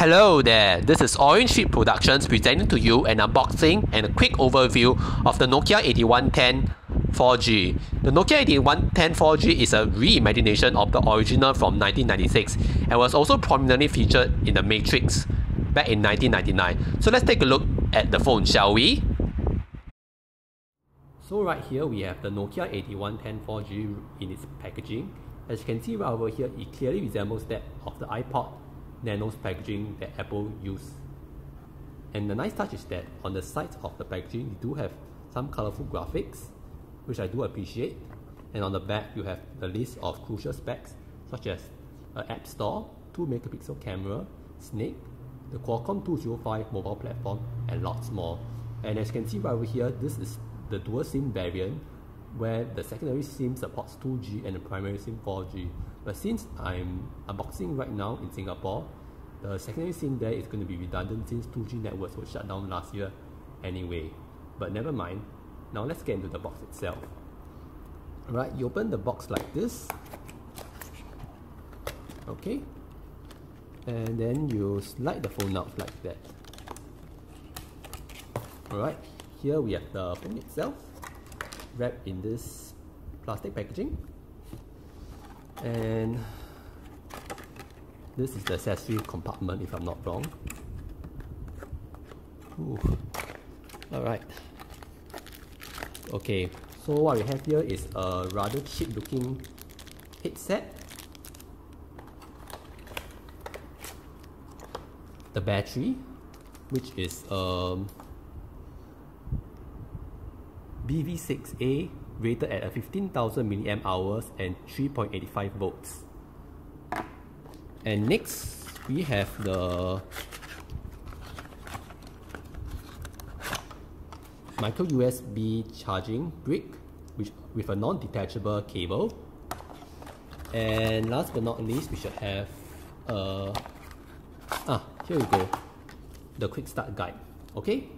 Hello there, this is Orange Street Productions presenting to you an unboxing and a quick overview of the Nokia 8110 4G. The Nokia 8110 4G is a reimagination of the original from 1996 and was also prominently featured in The Matrix back in 1999. So let's take a look at the phone, shall we? So right here we have the Nokia 8110 4G in its packaging. As you can see right over here, it clearly resembles that of the iPod Nano's packaging that Apple used. And the nice touch is that on the sides of the packaging you do have some colorful graphics, which I do appreciate. And on the back you have the list of crucial specs such as an App Store, 2-megapixel camera, Snake, the Qualcomm 205 mobile platform, and lots more. And as you can see right over here, this is the dual SIM variant where the secondary SIM supports 2G and the primary SIM 4G. But since I'm unboxing right now in Singapore, the secondary SIM there is going to be redundant since 2G networks were shut down last year anyway. But never mind, now let's get into the box itself. Alright, you open the box like this. Okay. And then you slide the phone out like that. Alright, here we have the phone itself, wrapped in this plastic packaging. And this is the accessory compartment if I'm not wrong. Alright. Okay, so what we have here is a rather cheap looking headset. The battery, which is BV6A, rated at 15,000 mAh and 3.85 volts. And next we have the micro USB charging brick with a non-detachable cable. And last but not least, we should have here we go, the quick start guide. Okay,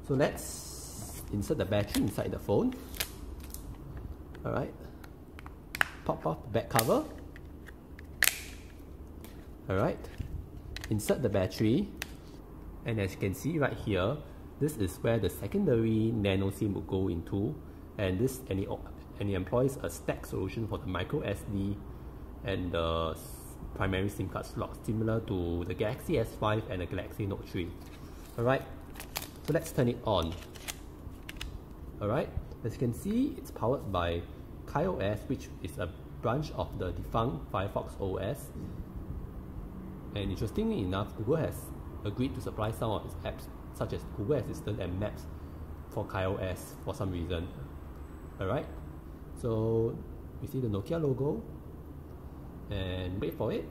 so let's insert the battery inside the phone. Alright, pop off the back cover. Alright, insert the battery, and as you can see right here, this is where the secondary nano SIM will go into, and this employs a stack solution for the micro SD and the primary SIM card slot, similar to the Galaxy S5 and the Galaxy Note 3. Alright, so let's turn it on. Alright, as you can see, it's powered by KaiOS, which is a branch of the defunct Firefox OS. And interestingly enough, Google has agreed to supply some of its apps, such as Google Assistant and Maps, for KaiOS for some reason. Alright, so you see the Nokia logo, and wait for it.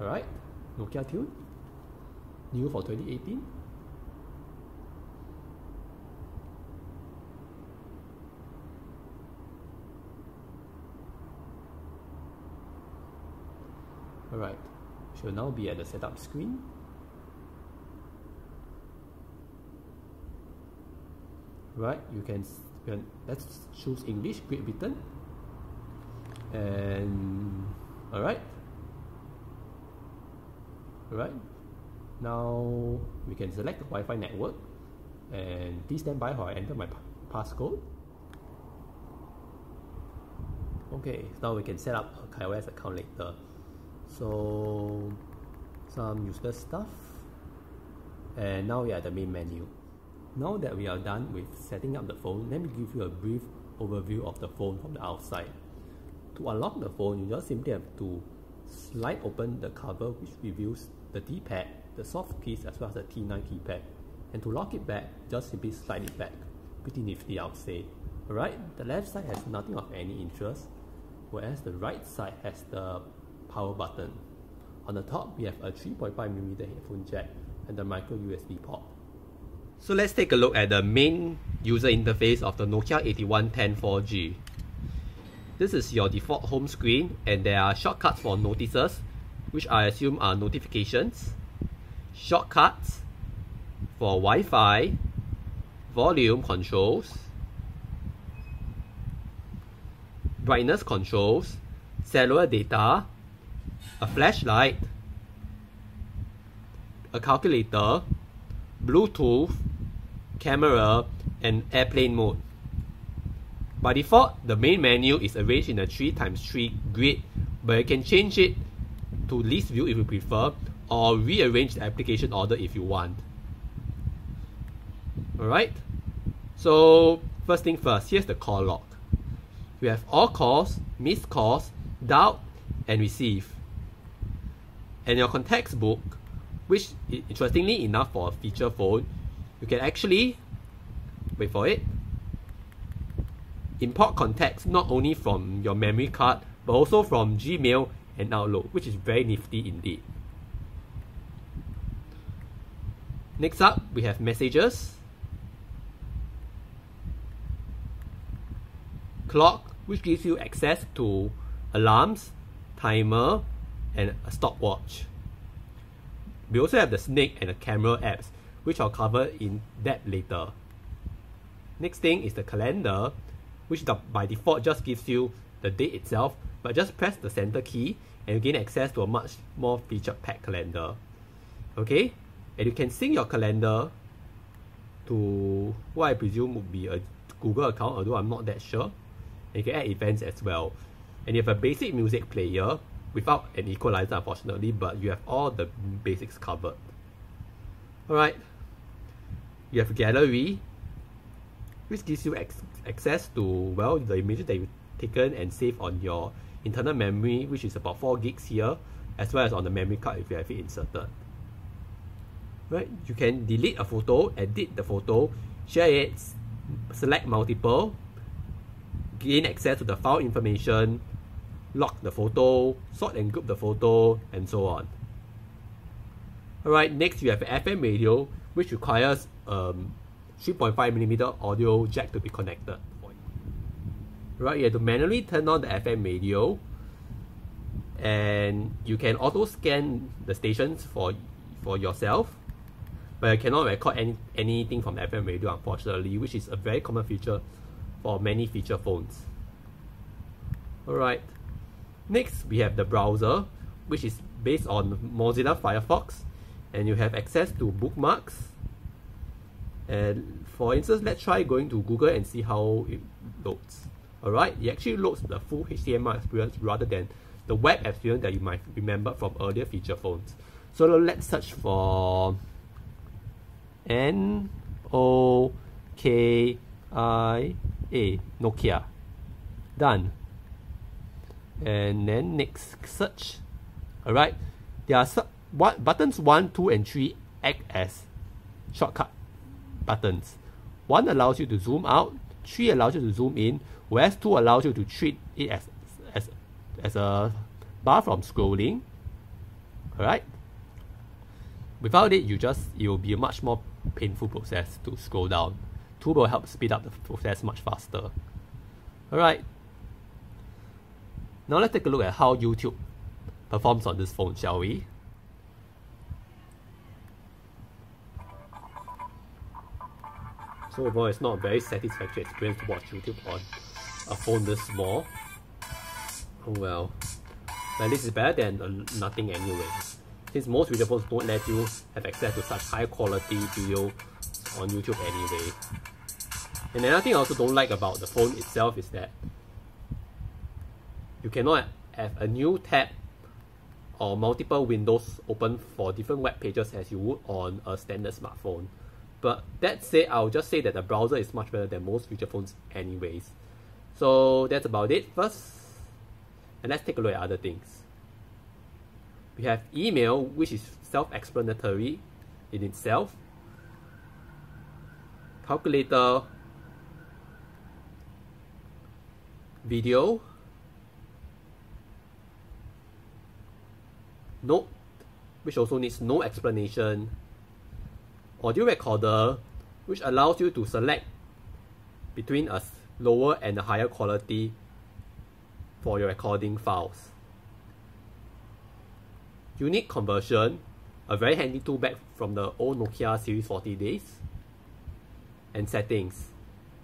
Alright, Nokia tune, new for 2018. Alright, should now be at the setup screen. Right, let's choose English, Great Britain. And alright. Alright, now we can select the Wi-Fi network, and please stand by while I enter my passcode. Okay, now we can set up a KaiOS account later. So, some useless stuff, and now we are at the main menu. Now that we are done with setting up the phone, let me give you a brief overview of the phone from the outside. To unlock the phone, you just simply have to slide open the cover, which reveals the D-pad, the soft keys, as well as the T9 keypad. And to lock it back, just simply slide it back. Pretty nifty, I would say. Alright, the left side has nothing of any interest, whereas the right side has the power button. On the top, we have a 3.5mm headphone jack and the micro USB port. So let's take a look at the main user interface of the Nokia 8110 4G. This is your default home screen, and there are shortcuts for notices, which I assume are notifications, shortcuts, for Wi-Fi, volume controls, brightness controls, cellular data, a flashlight, a calculator, Bluetooth, camera, and airplane mode. By default, the main menu is arranged in a 3x3 grid, but you can change it to list view if you prefer, or rearrange the application order if you want. Alright, so first thing first, here's the call log. You have all calls, missed calls, dialed, and received. And your contacts book, which interestingly enough for a feature phone, you can actually, wait for it, import contacts not only from your memory card, but also from Gmail and Outlook, which is very nifty indeed. Next up, we have messages, clock, which gives you access to alarms, timer, and a stopwatch. We also have the snake and the camera apps, which I'll cover in depth later. Next thing is the calendar, which by default just gives you the date itself, but just press the center key and you gain access to a much more feature-packed calendar. Okay, and you can sync your calendar to what I presume would be a Google account, although I'm not that sure. And you can add events as well. And you have a basic music player without an equalizer, unfortunately, but you have all the basics covered. Alright, you have a gallery, which gives you access to, well, the images that you've taken and saved on your internal memory, which is about 4 gigs here, as well as on the memory card if you have it inserted. Right, you can delete a photo, edit the photo, share it, select multiple, gain access to the file information, lock the photo, sort and group the photo, and so on. Alright, next you have an FM radio, which requires 3.5mm audio jack to be connected. Right, you have to manually turn on the FM radio, and you can auto scan the stations for yourself, but you cannot record anything from the FM radio, unfortunately, which is a very common feature for many feature phones. Alright, next we have the browser, which is based on Mozilla Firefox, and you have access to bookmarks. And for instance, let's try going to Google and see how it loads. Alright, it actually loads the full HTML experience rather than the web experience that you might remember from earlier feature phones. So let's search for Nokia, Nokia. Done. And then next search. Alright, there are buttons 1, 2, and 3 act as shortcut buttons. 1 allows you to zoom out, 3 allows you to zoom in, whereas 2 allows you to treat it as a bar from scrolling. Alright. Without it, it will be a much more painful process to scroll down. 2 will help speed up the process much faster. Alright. Now let's take a look at how YouTube performs on this phone, shall we? So overall, it's not a very satisfactory experience to watch YouTube on a phone this small. Oh well. But at least it's better than nothing anyway, since most video phones don't let you have access to such high quality video on YouTube anyway. And another thing I also don't like about the phone itself is that you cannot have a new tab or multiple windows open for different web pages as you would on a standard smartphone. But that said, I'll just say that the browser is much better than most feature phones anyways. So that's about it first. And let's take a look at other things. We have email, which is self-explanatory in itself. Calculator. Video. Note, which also needs no explanation. Audio recorder, which allows you to select between a lower and a higher quality for your recording files. Unique conversion, a very handy tool back from the old Nokia Series 40 days. And settings.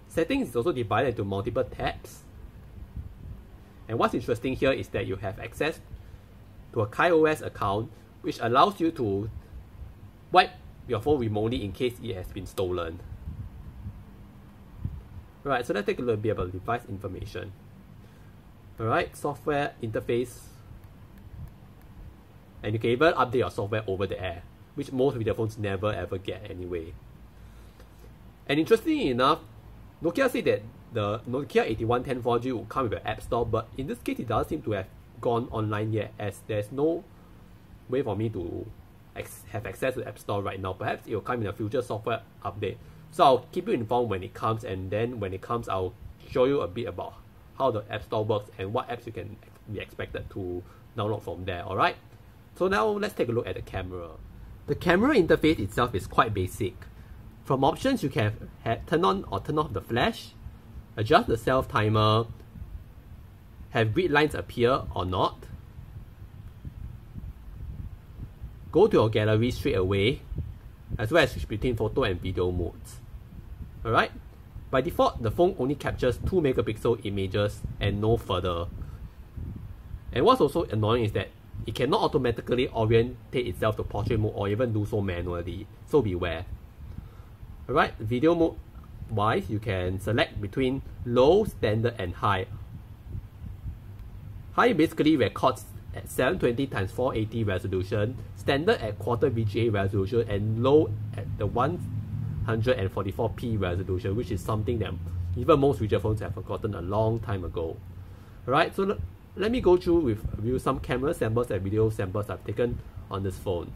Settings is also divided into multiple tabs. And what's interesting here is that you have access to a KaiOS account, which allows you to wipe your phone remotely in case it has been stolen. Alright, so let's take a little bit about device information. Alright, software interface. And you can even update your software over the air, which most video phones never ever get anyway. And interestingly enough, Nokia said that the Nokia 8110 4G will come with an app store, but in this case it doesn't seem to have gone online yet, as there's no way for me to have access to the app store right now. Perhaps it will come in a future software update. So I'll keep you informed when it comes, and then when it comes I'll show you a bit about how the app store works and what apps you can be expected to download from there, alright? So now let's take a look at the camera. The camera interface itself is quite basic. From options you can turn on or turn off the flash, adjust the self timer, have grid lines appear or not, go to your gallery straight away, as well as switch between photo and video modes. Alright? By default, the phone only captures 2 megapixel images and no further. And what's also annoying is that it cannot automatically orientate itself to portrait mode or even do so manually, so beware. Alright, video mode wise, you can select between low, standard and high. High basically records at 720x480 resolution, standard at quarter VGA resolution, and low at the 144p resolution, which is something that even most feature phones have forgotten a long time ago. Alright, so let me go through with review some camera samples and video samples I've taken on this phone.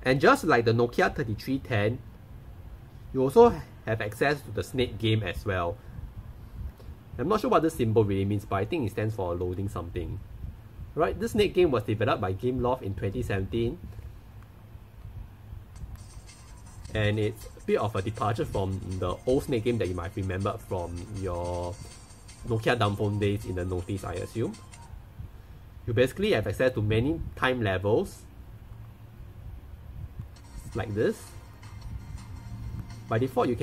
And just like the Nokia 3310, you also have access to the snake game as well. I'm not sure what this symbol really means, but I think it stands for loading something. Right, this snake game was developed by Gameloft in 2017. And it's a bit of a departure from the old snake game that you might remember from your Nokia dumb phone days in the notice, I assume. You basically have access to many time levels, like this. By default, you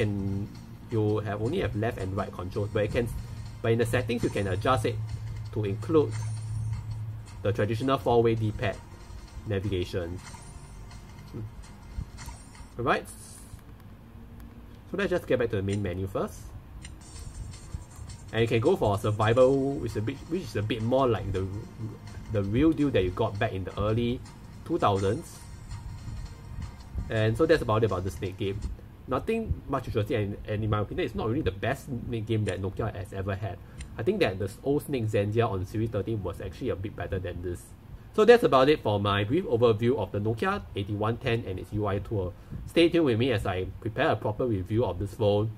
only have left and right controls, but in the settings you can adjust it to include the traditional 4-way D-pad navigation. Alright, so let's just get back to the main menu first. And you can go for survival, which is a bit more like the real deal that you got back in the early 2000s. And so that's about it about the snake game. Nothing much interesting, and in my opinion, it's not really the best snake game that Nokia has ever had. I think that the old Snake Zendia on Series 13 was actually a bit better than this. So that's about it for my brief overview of the Nokia 8110 and its UI tour. Stay tuned with me as I prepare a proper review of this phone.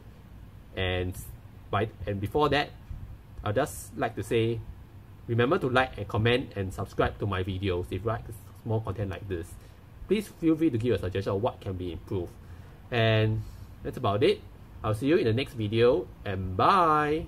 And before that, I'd just like to say, remember to like and comment and subscribe to my videos if you like more content like this. Please feel free to give a suggestion of what can be improved. And that's about it. I'll see you in the next video, and bye!